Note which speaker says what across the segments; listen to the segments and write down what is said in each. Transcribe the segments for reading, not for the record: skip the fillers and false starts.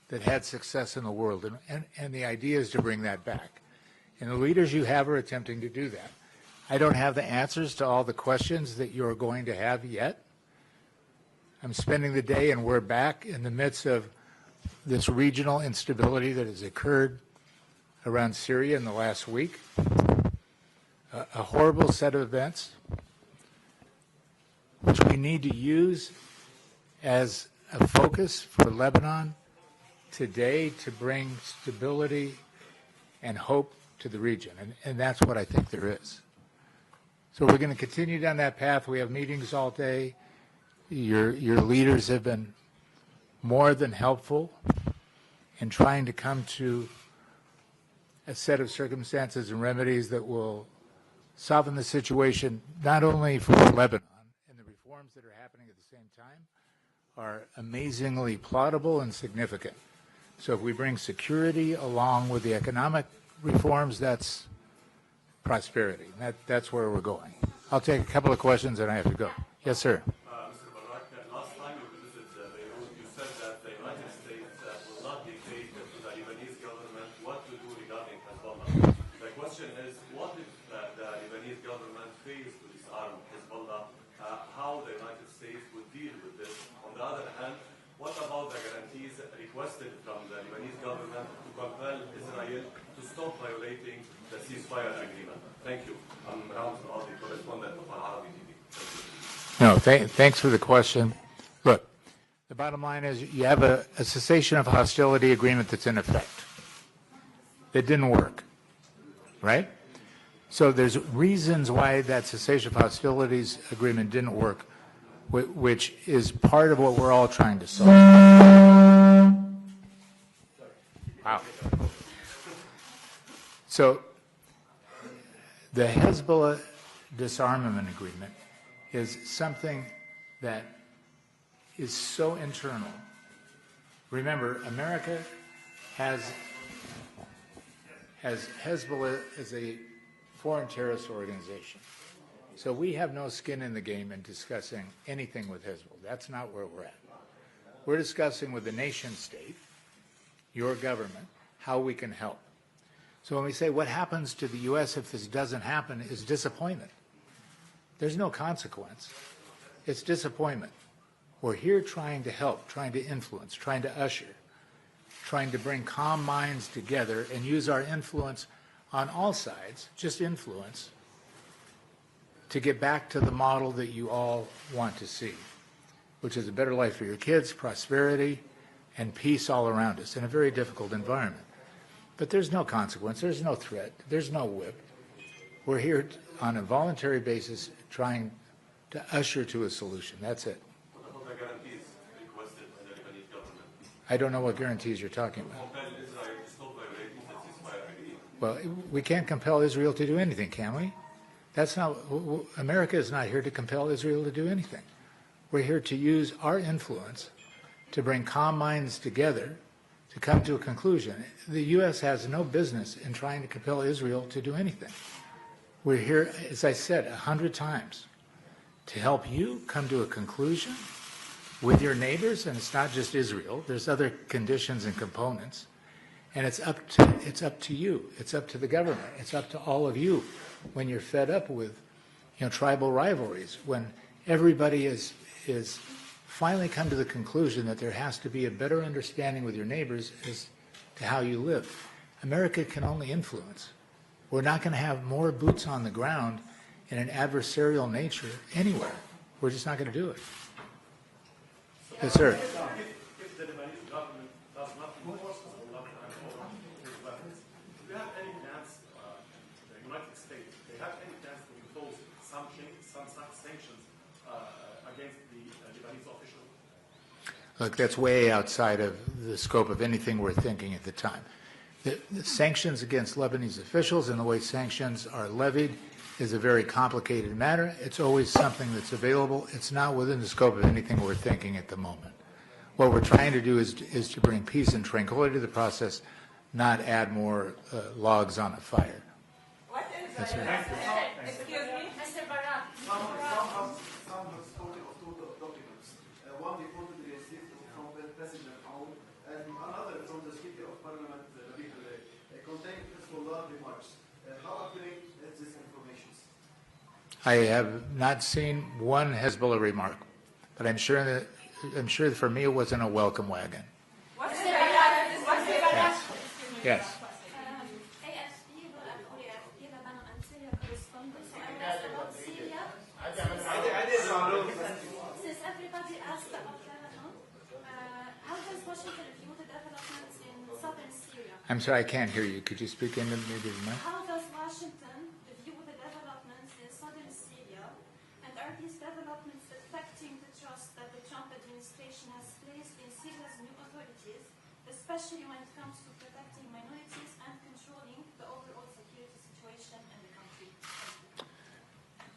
Speaker 1: that had success in the world, and the idea is to bring that back. And the leaders you have are attempting to do that. I don't have the answers to all the questions that you're going to have yet. I'm spending the day, and we're back in the midst of this regional instability that has occurred around Syria in the last week. A horrible set of events, which we need to use as a focus for Lebanon today to bring stability and hope to the region. And that's what I think there is. So we're going to continue down that path. We have meetings all day. Your leaders have been more than helpful in trying to come to a set of circumstances and remedies that will soften the situation, not only for Lebanon, and the reforms that are happening at the same time are amazingly plausible and significant. So if we bring security along with the economic reforms, that's prosperity. That's where we're going. I'll take a couple of questions and I have to go. Yes, sir.
Speaker 2: Mr. Barrack, last time you visited Beirut, you said that the United States will not dictate to the Lebanese government what to do regarding Hezbollah. The question is, what if the Lebanese government fails to disarm Hezbollah, how the United States would deal with this? On the other hand, what about the guarantees requested from the Lebanese government to compel Israel to stop violating the ceasefire agreement? Thank you. I'm Ramz Al-Qadi, correspondent of Al-Arabi TV.
Speaker 1: No, thanks for the question. Look, the bottom line is you have a cessation of hostility agreement that's in effect. It didn't work, right? So there's reasons why that cessation of hostilities agreement didn't work, which is part of what we're all trying to solve. Wow. So the Hezbollah disarmament agreement is something that is so internal. Remember, America has Hezbollah as a foreign terrorist organization. So we have no skin in the game in discussing anything with Hezbollah. That's not where we're at. We're discussing with the nation state, your government, how we can help. So when we say what happens to the U.S. if this doesn't happen is disappointment. There's no consequence. It's disappointment. We're here trying to help, trying to influence, trying to usher, trying to bring calm minds together and use our influence on all sides, just influence, to get back to the model that you all want to see, which is a better life for your kids, prosperity, and peace all around us in a very difficult environment. But there's no consequence, there's no threat, there's no whip. We're here on a voluntary basis trying to usher to a solution. That's it.
Speaker 2: What about the guarantees requested by the Lebanese government?
Speaker 1: I don't know what guarantees you're talking about.
Speaker 2: Compel Israel to stop violating the ceasefire agreement.
Speaker 1: Well, we can't compel Israel to do anything, can we? That's not, America is not here to compel Israel to do anything. We're here to use our influence to bring calm minds together to come to a conclusion. The U.S. has no business in trying to compel Israel to do anything. We're here, as I said 100 times, to help you come to a conclusion with your neighbors, and it's not just Israel. There's other conditions and components, and it's up to you. It's up to the government. It's up to all of you. When you're fed up with, tribal rivalries, when everybody is finally come to the conclusion that there has to be a better understanding with your neighbors as to how you live. America can only influence. We're not going to have more boots on the ground in an adversarial nature anywhere. We're just not going to do it. Yes, sir.
Speaker 2: If the Lebanese government does not enforce Hezbollah do you have any plans, the United States, do you have any plans to impose some sanctions against the Lebanese officials?
Speaker 1: Look, that's way outside of the scope of anything we're thinking at the time. The sanctions against Lebanese officials and the way sanctions are levied is a very complicated matter. It's always something that's available. It's not within the scope of anything we're thinking at the moment. What we're trying to do is to bring peace and tranquility to the process, not add more logs on a fire.
Speaker 3: What is
Speaker 1: That's
Speaker 3: it?
Speaker 1: right.
Speaker 3: Excuse me, Mr. Barrack.
Speaker 4: Some have spoken of two documents. One reportedly received from President Aoun, and another
Speaker 1: I have not seen one Hezbollah remark, but I'm sure that for me it wasn't a welcome wagon.
Speaker 3: What's the Barak?
Speaker 1: Yes.
Speaker 5: AFP, Lebanon and Syria correspondent. So I asked about Syria. Since everybody asked about Lebanon, how does Washington view the developments in Southern Syria?
Speaker 1: I'm sorry, I can't hear you. Could you speak into maybe the mic?
Speaker 5: How does Washington view the developments in Southern Syria? And are these developments affecting the trust that the Trump administration has placed in Syria's new authorities, especially when it comes to protecting minorities and controlling the overall security situation in the country?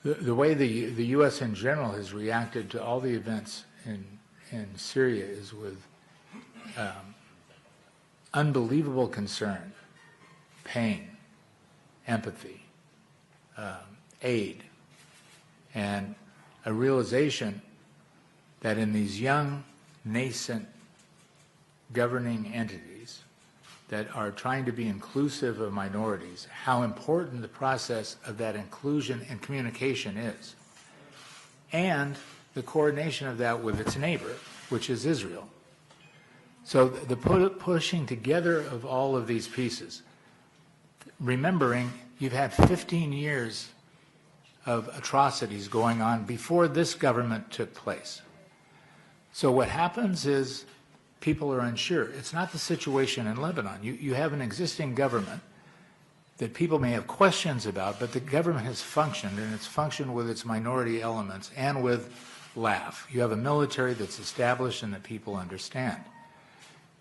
Speaker 1: The way the U.S. in general has reacted to all the events in Syria is with unbelievable concern, pain, empathy, aid, and a realization that in these young, nascent governing entities that are trying to be inclusive of minorities, how important the process of that inclusion and communication is, and the coordination of that with its neighbor, which is Israel. So the pushing together of all of these pieces, remembering you've had 15 years of atrocities going on before this government took place. So what happens is people are unsure. It's not the situation in Lebanon. You have an existing government that people may have questions about, but the government has functioned, and it's functioned with its minority elements and with LAF. You have a military that's established and that people understand.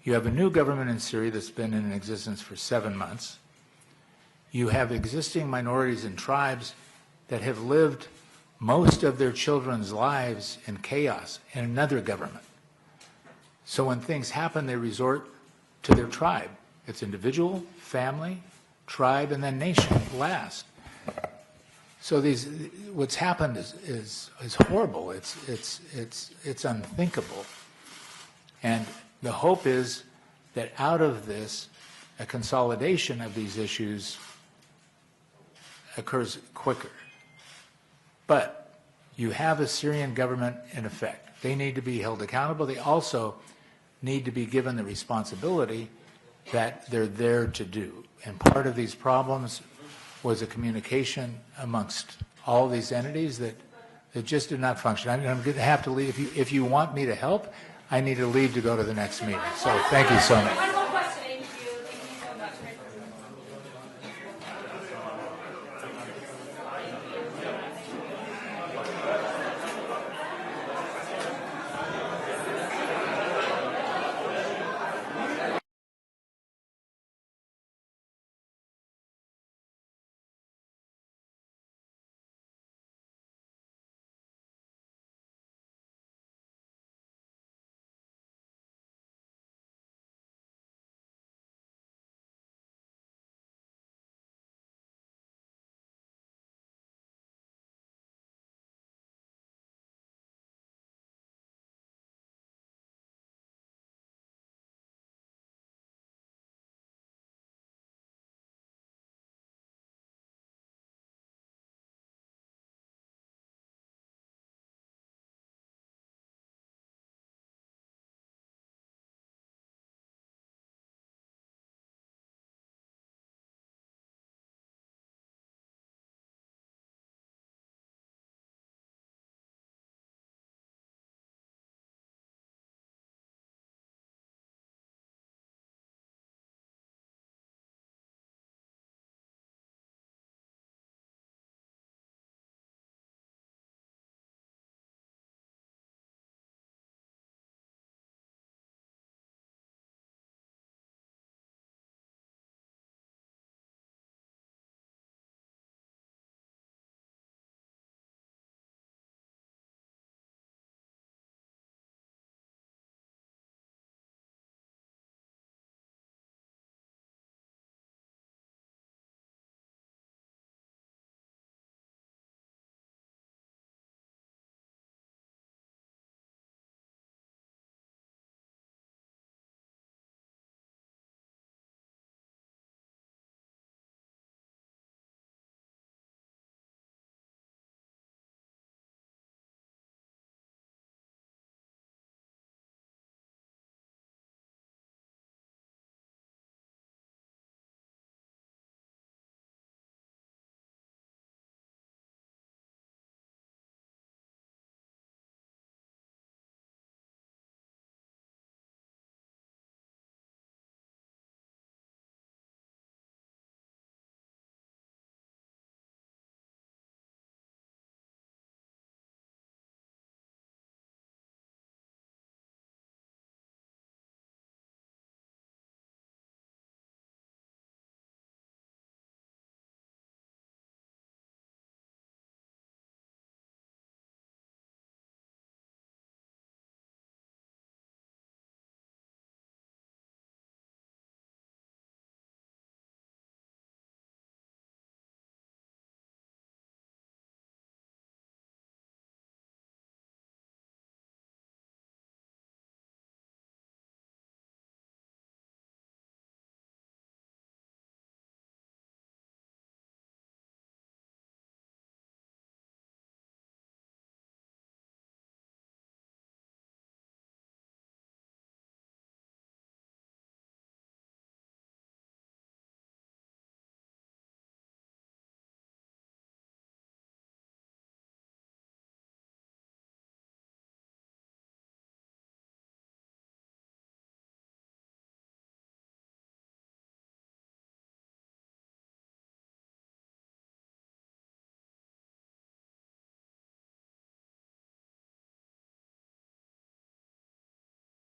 Speaker 1: You have a new government in Syria that's been in existence for 7 months. You have existing minorities and tribes that have lived most of their children's lives in chaos in another government. So when things happen, they resort to their tribe. It's individual, family, tribe, and then nation last. So what's happened is horrible. It's unthinkable. And the hope is that out of this, a consolidation of these issues occurs quicker. But you have a Syrian government in effect. They need to be held accountable. They also need to be given the responsibility that they're there to do. And part of these problems was a communication amongst all these entities that just did not function. I'm going to have to leave. If you want me to help, I need to leave to go to the next meeting. So thank you so much.